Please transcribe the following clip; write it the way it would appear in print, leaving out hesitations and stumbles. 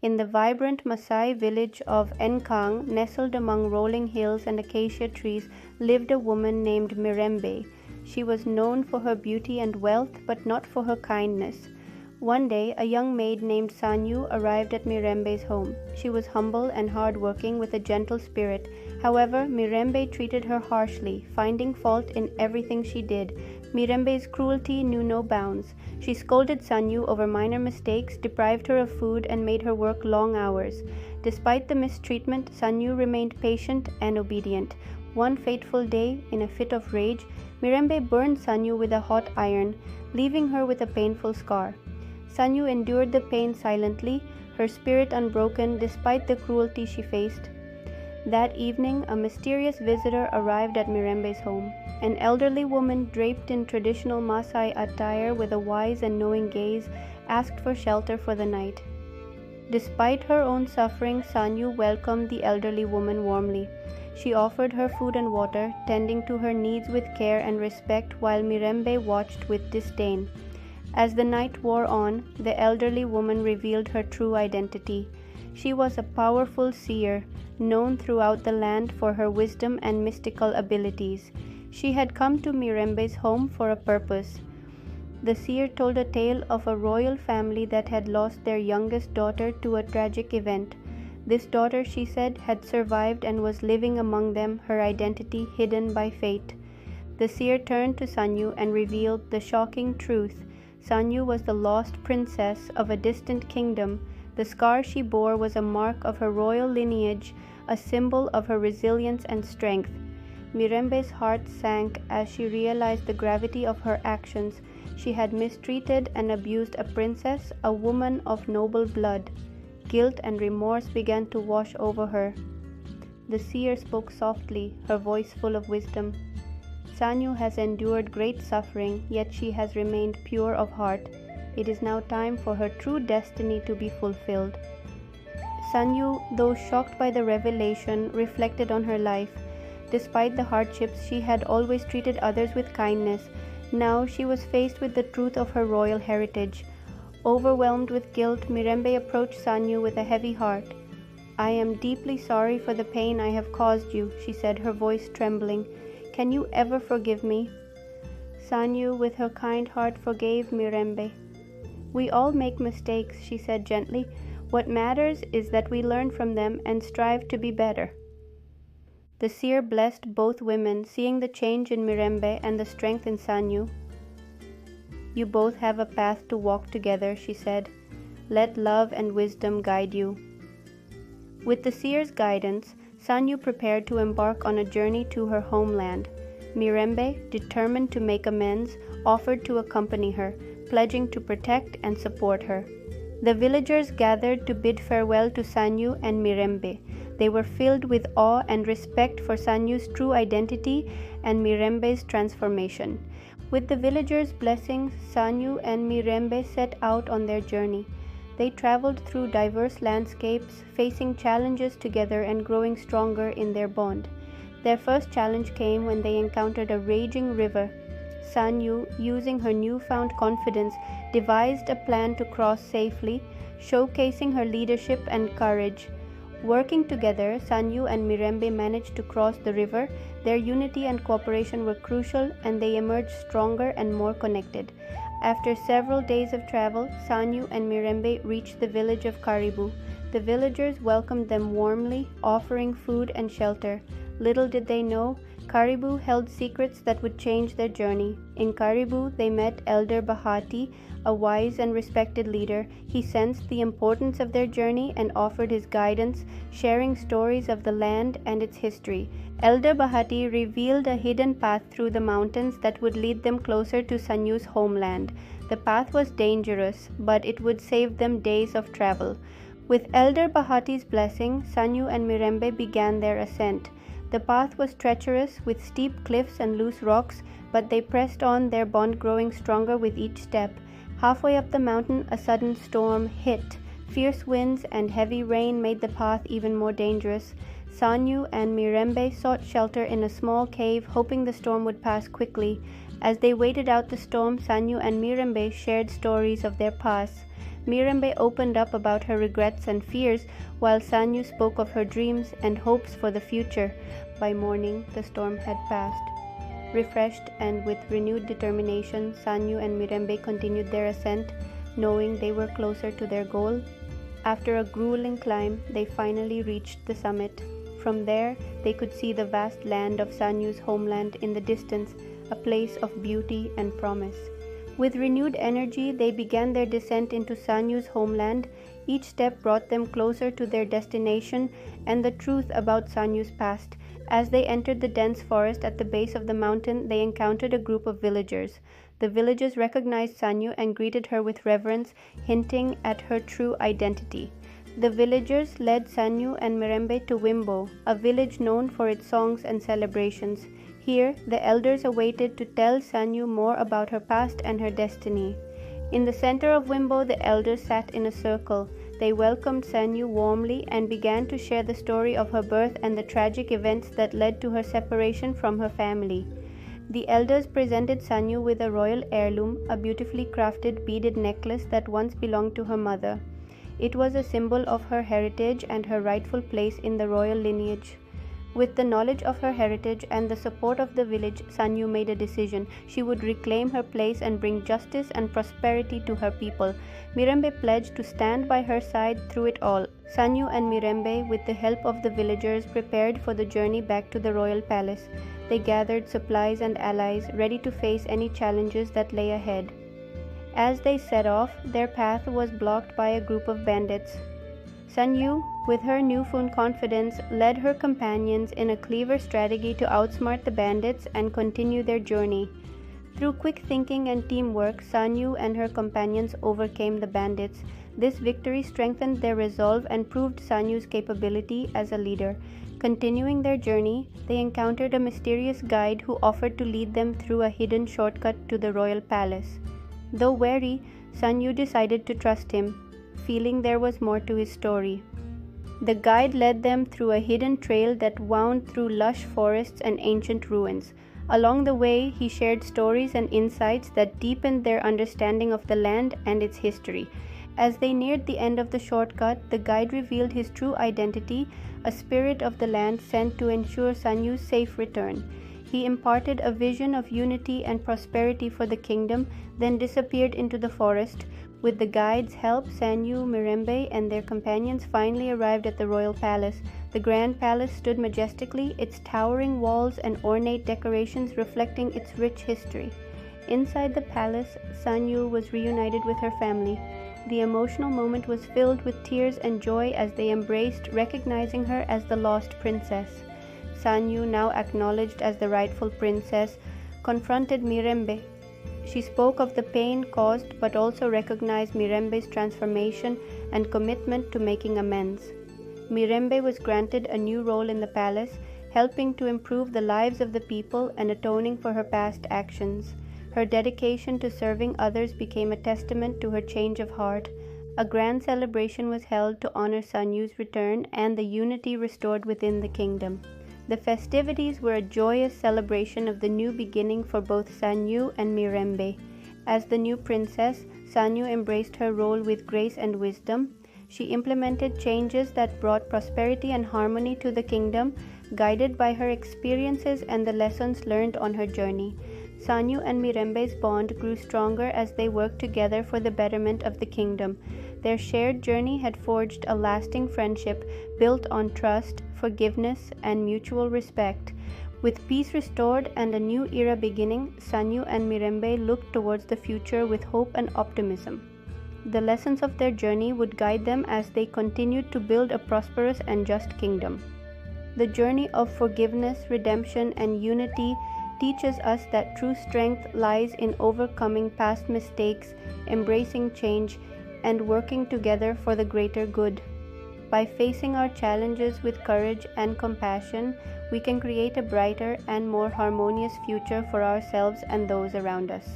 In the vibrant Maasai village of Enkang, nestled among rolling hills and acacia trees, lived a woman named Mirembe. She was known for her beauty and wealth, but not for her kindness. One day, a young maid named Sanyu arrived at Mirembe's home. She was humble and hard-working with a gentle spirit. However, Mirembe treated her harshly, finding fault in everything she did. Mirembe's cruelty knew no bounds. She scolded Sanyu over minor mistakes, deprived her of food, and made her work long hours. Despite the mistreatment, Sanyu remained patient and obedient. One fateful day, in a fit of rage, Mirembe burned Sanyu with a hot iron, leaving her with a painful scar. Sanyu endured the pain silently, her spirit unbroken despite the cruelty she faced. That evening, a mysterious visitor arrived at Mirembe's home. An elderly woman draped in traditional Maasai attire with a wise and knowing gaze asked for shelter for the night. Despite her own suffering, Sanyu welcomed the elderly woman warmly. She offered her food and water, tending to her needs with care and respect while Mirembe watched with disdain. As the night wore on, the elderly woman revealed her true identity. She was a powerful seer, known throughout the land for her wisdom and mystical abilities. She had come to Mirembe's home for a purpose. The seer told a tale of a royal family that had lost their youngest daughter to a tragic event. This daughter, she said, had survived and was living among them, her identity hidden by fate. The seer turned to Sanyu and revealed the shocking truth. Sanyu was the lost princess of a distant kingdom. The scar she bore was a mark of her royal lineage, a symbol of her resilience and strength. Mirembe's heart sank as she realized the gravity of her actions. She had mistreated and abused a princess, a woman of noble blood. Guilt and remorse began to wash over her. The seer spoke softly, her voice full of wisdom. Sanyu has endured great suffering, yet she has remained pure of heart. It is now time for her true destiny to be fulfilled. Sanyu, though shocked by the revelation, reflected on her life. Despite the hardships, she had always treated others with kindness. Now she was faced with the truth of her royal heritage. Overwhelmed with guilt, Mirembe approached Sanyu with a heavy heart. "I am deeply sorry for the pain I have caused you," she said, her voice trembling. "Can you ever forgive me?" Sanyu, with her kind heart, forgave Mirembe. "We all make mistakes," she said gently. "What matters is that we learn from them and strive to be better." The seer blessed both women, seeing the change in Mirembe and the strength in Sanyu. "You both have a path to walk together," she said. "Let love and wisdom guide you." With the seer's guidance, Sanyu prepared to embark on a journey to her homeland. Mirembe, determined to make amends, offered to accompany her, pledging to protect and support her. The villagers gathered to bid farewell to Sanyu and Mirembe. They were filled with awe and respect for Sanyu's true identity and Mirembe's transformation. With the villagers' blessings, Sanyu and Mirembe set out on their journey. They traveled through diverse landscapes, facing challenges together and growing stronger in their bond. Their first challenge came when they encountered a raging river. Sanyu, using her newfound confidence, devised a plan to cross safely, showcasing her leadership and courage. Working together, Sanyu and Mirembe managed to cross the river. Their unity and cooperation were crucial, and they emerged stronger and more connected. After several days of travel, Sanyu and Mirembe reached the village of Karibu. The villagers welcomed them warmly, offering food and shelter. Little did they know, Karibu held secrets that would change their journey. In Karibu, they met Elder Bahati, a wise and respected leader. He sensed the importance of their journey and offered his guidance, sharing stories of the land and its history. Elder Bahati revealed a hidden path through the mountains that would lead them closer to Sanyu's homeland. The path was dangerous, but it would save them days of travel. With Elder Bahati's blessing, Sanyu and Mirembe began their ascent. The path was treacherous, with steep cliffs and loose rocks, but they pressed on, their bond growing stronger with each step. Halfway up the mountain, a sudden storm hit. Fierce winds and heavy rain made the path even more dangerous. Sanyu and Mirembe sought shelter in a small cave, hoping the storm would pass quickly. As they waited out the storm, Sanyu and Mirembe shared stories of their past. Mirembe opened up about her regrets and fears, while Sanyu spoke of her dreams and hopes for the future. By morning, the storm had passed. Refreshed and with renewed determination, Sanyu and Mirembe continued their ascent, knowing they were closer to their goal. After a grueling climb, they finally reached the summit. From there, they could see the vast land of Sanyu's homeland in the distance, a place of beauty and promise. With renewed energy, they began their descent into Sanyu's homeland. Each step brought them closer to their destination and the truth about Sanyu's past. As they entered the dense forest at the base of the mountain, they encountered a group of villagers. The villagers recognized Sanyu and greeted her with reverence, hinting at her true identity. The villagers led Sanyu and Mirembe to Wimbo, a village known for its songs and celebrations. Here, the elders awaited to tell Sanyu more about her past and her destiny. In the center of Wimbo, the elders sat in a circle. They welcomed Sanyu warmly and began to share the story of her birth and the tragic events that led to her separation from her family. The elders presented Sanyu with a royal heirloom, a beautifully crafted beaded necklace that once belonged to her mother. It was a symbol of her heritage and her rightful place in the royal lineage. With the knowledge of her heritage and the support of the village, Sanyu made a decision. She would reclaim her place and bring justice and prosperity to her people. Mirembe pledged to stand by her side through it all. Sanyu and Mirembe, with the help of the villagers, prepared for the journey back to the royal palace. They gathered supplies and allies, ready to face any challenges that lay ahead. As they set off, their path was blocked by a group of bandits. Sanyu, with her newfound confidence, led her companions in a clever strategy to outsmart the bandits and continue their journey. Through quick thinking and teamwork, Sanyu and her companions overcame the bandits. This victory strengthened their resolve and proved Sanyu's capability as a leader. Continuing their journey, they encountered a mysterious guide who offered to lead them through a hidden shortcut to the royal palace. Though wary, Sanyu decided to trust him, feeling there was more to his story. The guide led them through a hidden trail that wound through lush forests and ancient ruins. Along the way, he shared stories and insights that deepened their understanding of the land and its history. As they neared the end of the shortcut, the guide revealed his true identity, a spirit of the land sent to ensure Sanyu's safe return. He imparted a vision of unity and prosperity for the kingdom, then disappeared into the forest. With the guide's help, Sanyu, Mirembe, and their companions finally arrived at the royal palace. The grand palace stood majestically, its towering walls and ornate decorations reflecting its rich history. Inside the palace, Sanyu was reunited with her family. The emotional moment was filled with tears and joy as they embraced, recognizing her as the lost princess. Sanyu, now acknowledged as the rightful princess, confronted Mirembe. She spoke of the pain caused but also recognized Mirembe's transformation and commitment to making amends. Mirembe was granted a new role in the palace, helping to improve the lives of the people and atoning for her past actions. Her dedication to serving others became a testament to her change of heart. A grand celebration was held to honor Sanyu's return and the unity restored within the kingdom. The festivities were a joyous celebration of the new beginning for both Sanyu and Mirembe. As the new princess, Sanyu embraced her role with grace and wisdom. She implemented changes that brought prosperity and harmony to the kingdom, guided by her experiences and the lessons learned on her journey. Sanyu and Mirembe's bond grew stronger as they worked together for the betterment of the kingdom. Their shared journey had forged a lasting friendship built on trust, forgiveness, and mutual respect. With peace restored and a new era beginning, Sanyu and Mirembe looked towards the future with hope and optimism. The lessons of their journey would guide them as they continued to build a prosperous and just kingdom. The journey of forgiveness, redemption, and unity teaches us that true strength lies in overcoming past mistakes, embracing change, and working together for the greater good. By facing our challenges with courage and compassion, we can create a brighter and more harmonious future for ourselves and those around us.